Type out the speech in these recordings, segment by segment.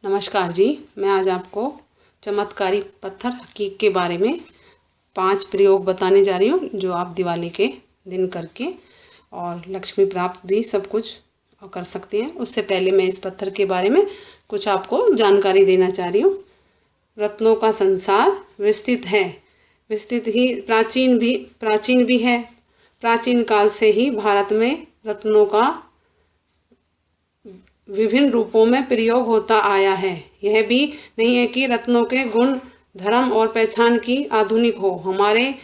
नमस्कार जी। मैं आज आपको चमत्कारी पत्थर हकीक के बारे में 5 प्रयोग बताने जा रही हूँ, जो आप दिवाली के दिन करके और लक्ष्मी प्राप्त भी सब कुछ कर सकते हैं। उससे पहले मैं इस पत्थर के बारे में कुछ आपको जानकारी देना चाह रही हूँ। रत्नों का संसार विस्तृत है, विस्तृत ही प्राचीन भी है। प्राचीन काल से ही भारत में रत्नों का विभिन्न रूपों में प्रयोग होता आया है। यह भी नहीं है कि रत्नों के गुण, धर्म और पहचान की आधुनिक हो। हमारे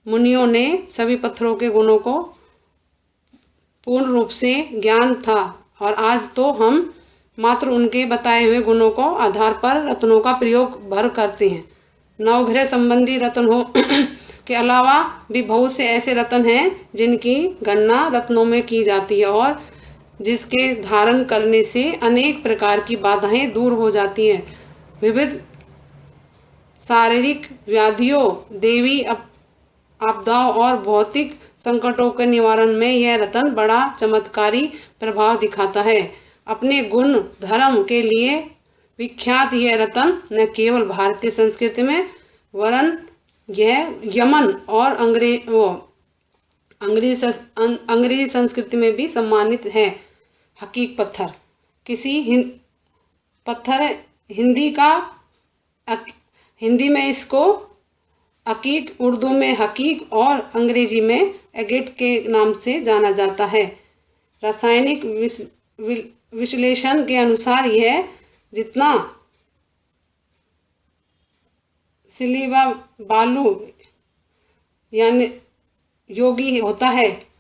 मुनियों ने सभी पत्थरों के गुणों को पूर्ण रूप से ज्ञान था और आज तो हम मात्र उनके बताए हुए गुणों को आधार पर रत्नों का प्रयोग भर करते हैं। नवग्रह संबंधी रत्न हो के अलावा भी बहुत से ऐसे रत्न हैं जिनकी गणना रत्नों में की जाती है और जिसके धारण करने से अनेक प्रकार की बाधाएं दूर हो जाती हैं। विविध शारीरिक व्याधियों, देवी आपदाओं और भौतिक संकटों के निवारण में यह रत्न बड़ा चमत्कारी प्रभाव दिखाता है। अपने गुण धर्म के लिए विख्यात यह रत्न न केवल भारतीय संस्कृति में वरन यह यमन और अंग्रेजी संस्कृति में भी सम्मानित है। हकीक पत्थर पत्थर हिंदी में इसको अकीक, उर्दू में हकीक और अंग्रेजी में एगेट के नाम से जाना जाता है। रासायनिक विश्लेषण के अनुसार यह जितना सिलिवा बालू यानी योगी होता है,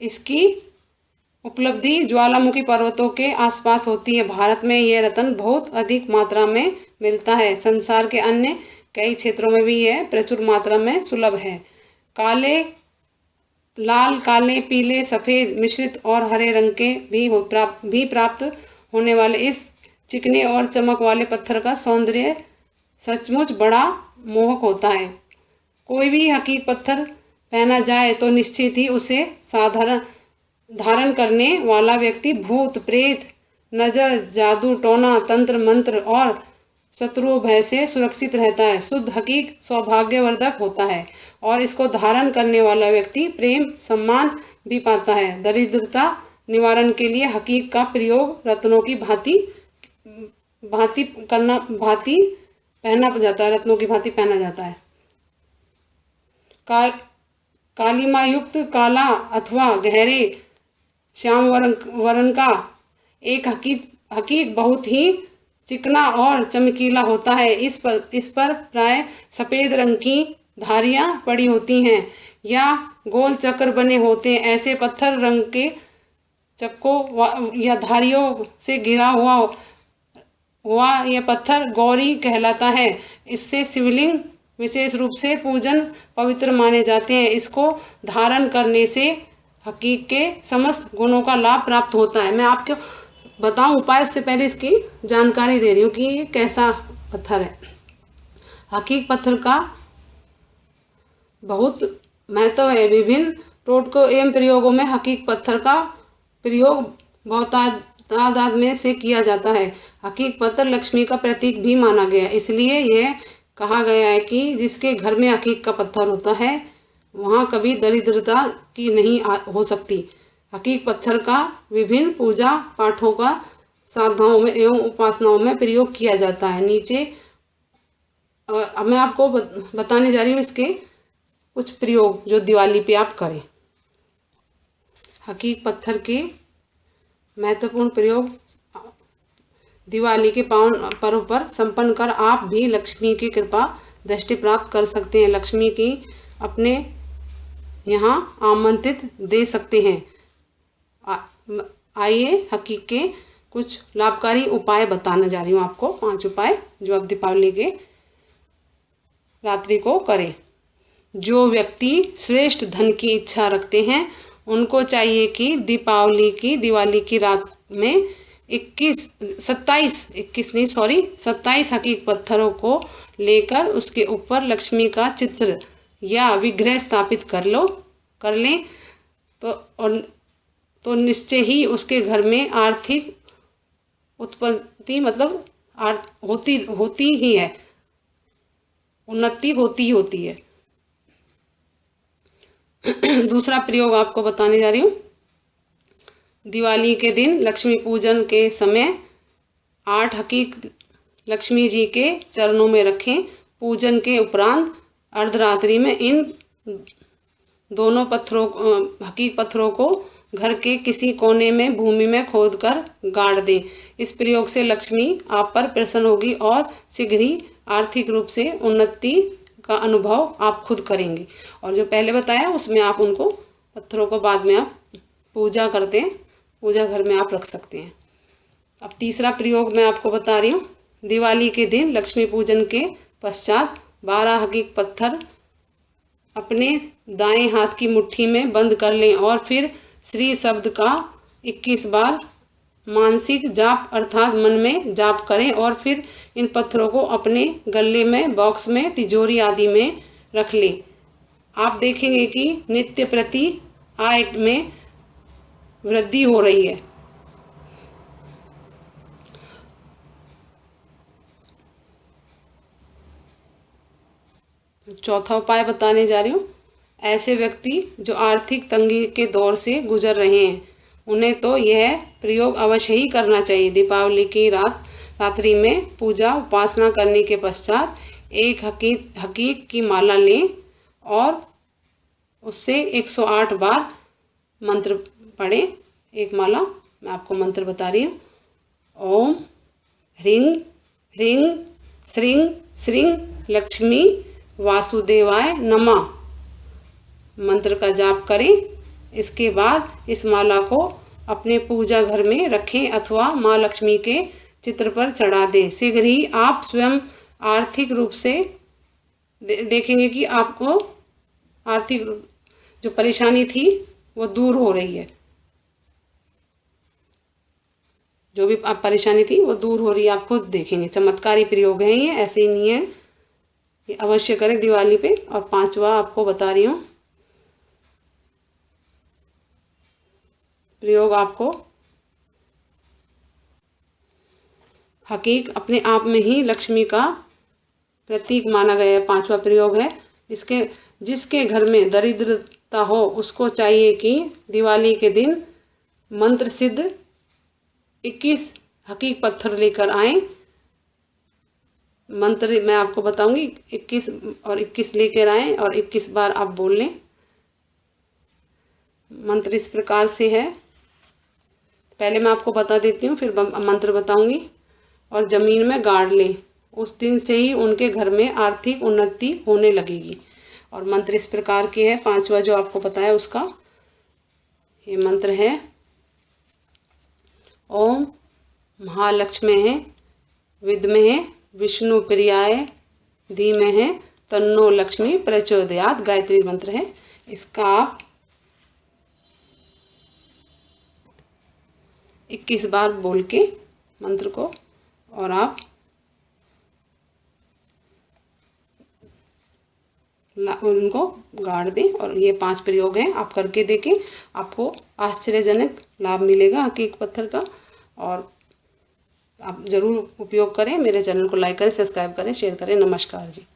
इसकी उपलब्धि ज्वालामुखी पर्वतों के आसपास होती है। भारत में यह रत्न बहुत अधिक मात्रा में मिलता है। संसार के अन्य कई क्षेत्रों में भी यह प्रचुर मात्रा में सुलभ है। लाल, काले, पीले, सफ़ेद, मिश्रित और हरे रंग के भी प्राप्त होने वाले इस चिकने और चमक वाले पत्थर का सौंदर्य सचमुच बड़ा मोहक होता है। कोई भी हकीक पत्थर पहना जाए तो निश्चित ही उसे धारण करने वाला व्यक्ति भूत प्रेत, नजर, जादू टोना, तंत्र मंत्र और शत्रु भय से सुरक्षित रहता है। शुद्ध हकीक सौभाग्यवर्धक होता है और इसको धारण करने वाला व्यक्ति प्रेम सम्मान भी पाता है। दरिद्रता निवारण के लिए हकीक का प्रयोग रत्नों की भांति पहना जाता है। कालीमा युक्त काला अथवा गहरे श्याम वर्ण का एक हकीक बहुत ही चिकना और चमकीला होता है। इस पर प्राय सफ़ेद रंग की धारियां पड़ी होती हैं या गोल चक्र बने होते हैं। ऐसे पत्थर रंग के चक्कों या धारियों से घिरा हुआ यह पत्थर गौरी कहलाता है। इससे शिवलिंग विशेष रूप से पूजन पवित्र माने जाते हैं। इसको धारण करने से हकीक के समस्त गुणों का लाभ प्राप्त होता है। मैं आपको बताऊं उपाय, उससे पहले इसकी जानकारी दे रही हूँ कि ये कैसा पत्थर है। हकीक पत्थर का बहुत महत्व है। विभिन्न टोटकों एवं प्रयोगों में हकीक पत्थर का प्रयोग बहुत तादाद में से किया जाता है। हकीक पत्थर लक्ष्मी का प्रतीक भी माना गया है। इसलिए यह कहा गया है कि जिसके घर में हकीक का पत्थर होता है वहाँ कभी दरिद्रता की नहीं हो सकती। हकीक पत्थर का विभिन्न पूजा पाठों का साधनाओं में एवं उपासनाओं में प्रयोग किया जाता है। नीचे अब मैं आपको बताने जा रही हूँ इसके कुछ प्रयोग जो दिवाली पे आप करें। हकीक पत्थर के महत्वपूर्ण प्रयोग दिवाली के पावन पर्व पर संपन्न कर आप भी लक्ष्मी की कृपा दृष्टि प्राप्त कर सकते हैं। लक्ष्मी की अपने यहाँ आमंत्रित दे सकते हैं। आइए हकीक के कुछ लाभकारी उपाय बताने जा रही हूँ आपको। 5 उपाय जो आप दीपावली के रात्रि को करें। जो व्यक्ति श्रेष्ठ धन की इच्छा रखते हैं उनको चाहिए कि दिवाली की रात में 27 हकीक पत्थरों को लेकर उसके ऊपर लक्ष्मी का चित्र या विग्रह स्थापित कर लें तो निश्चय ही उसके घर में आर्थिक उत्पत्ति मतलब होती ही है, उन्नति होती ही होती है। दूसरा प्रयोग आपको बताने जा रही हूँ। दिवाली के दिन लक्ष्मी पूजन के समय 8 हकीक लक्ष्मी जी के चरणों में रखें। पूजन के उपरांत अर्धरात्रि में इन दोनों हकीक पत्थरों को घर के किसी कोने में भूमि में खोदकर गाड़ दें। इस प्रयोग से लक्ष्मी आप पर प्रसन्न होगी और शीघ्र ही आर्थिक रूप से उन्नति का अनुभव आप खुद करेंगे। और जो पहले बताया उसमें आप उनको पत्थरों को बाद में आप पूजा करते हैं, पूजा घर में आप रख सकते हैं। अब तीसरा प्रयोग मैं आपको बता रही हूँ। दिवाली के दिन लक्ष्मी पूजन के पश्चात 12 हकीक पत्थर अपने दाएं हाथ की मुट्ठी में बंद कर लें और फिर श्री शब्द का 21 बार मानसिक जाप अर्थात मन में जाप करें और फिर इन पत्थरों को अपने गले में, बॉक्स में, तिजोरी आदि में रख लें। आप देखेंगे कि नित्य प्रति आय में वृद्धि हो रही है। चौथा उपाय बताने जा रही हूँ। ऐसे व्यक्ति जो आर्थिक तंगी के दौर से गुजर रहे हैं उन्हें तो यह प्रयोग अवश्य ही करना चाहिए। दीपावली की रात्रि में पूजा उपासना करने के पश्चात एक हकीक की माला लें और उससे 108 बार मंत्र पढ़ें। एक माला मैं आपको मंत्र बता रही हूँ। ओम ह्रीं ह्रीं श्रीं श्रीं लक्ष्मी वासुदेवाय नमः मंत्र का जाप करें। इसके बाद इस माला को अपने पूजा घर में रखें अथवा माँ लक्ष्मी के चित्र पर चढ़ा दें। शीघ्र ही आप स्वयं आर्थिक रूप से देखेंगे कि आपको आर्थिक जो परेशानी थी वो दूर हो रही है। जो भी आप परेशानी थी वो दूर हो रही है, आप खुद देखेंगे। चमत्कारी प्रयोग हैं ये, ऐसे ही नहीं है। ये अवश्य करें दिवाली पे। और पांचवा आपको बता रही हूँ प्रयोग। आपको हकीक अपने आप में ही लक्ष्मी का प्रतीक माना गया है। पांचवा प्रयोग है जिसके घर में दरिद्रता हो उसको चाहिए कि दिवाली के दिन मंत्र सिद्ध 21 हकीक पत्थर लेकर आए। मंत्र मैं आपको बताऊंगी, 21 और 21 लेकर आए और 21 बार आप बोल लें। मंत्र इस प्रकार से है, पहले मैं आपको बता देती हूँ फिर मंत्र बताऊंगी। और ज़मीन में गाड़ लें, उस दिन से ही उनके घर में आर्थिक उन्नति होने लगेगी। और मंत्र इस प्रकार के है, पांचवा जो आपको बताया उसका ये मंत्र है। ओम महालक्ष्मी विद्महे विष्णु प्रियाय धीमहि तन्नो लक्ष्मी प्रचोदयात् गायत्री मंत्र है। इसका आप 21 बार बोल के मंत्र को और आप उनको गाड़ दें। और ये 5 प्रयोग हैं, आप करके देखें, आपको आश्चर्यजनक लाभ मिलेगा हकीक पत्थर का। और आप ज़रूर उपयोग करें। मेरे चैनल को लाइक करें, सब्सक्राइब करें, शेयर करें। नमस्कार जी।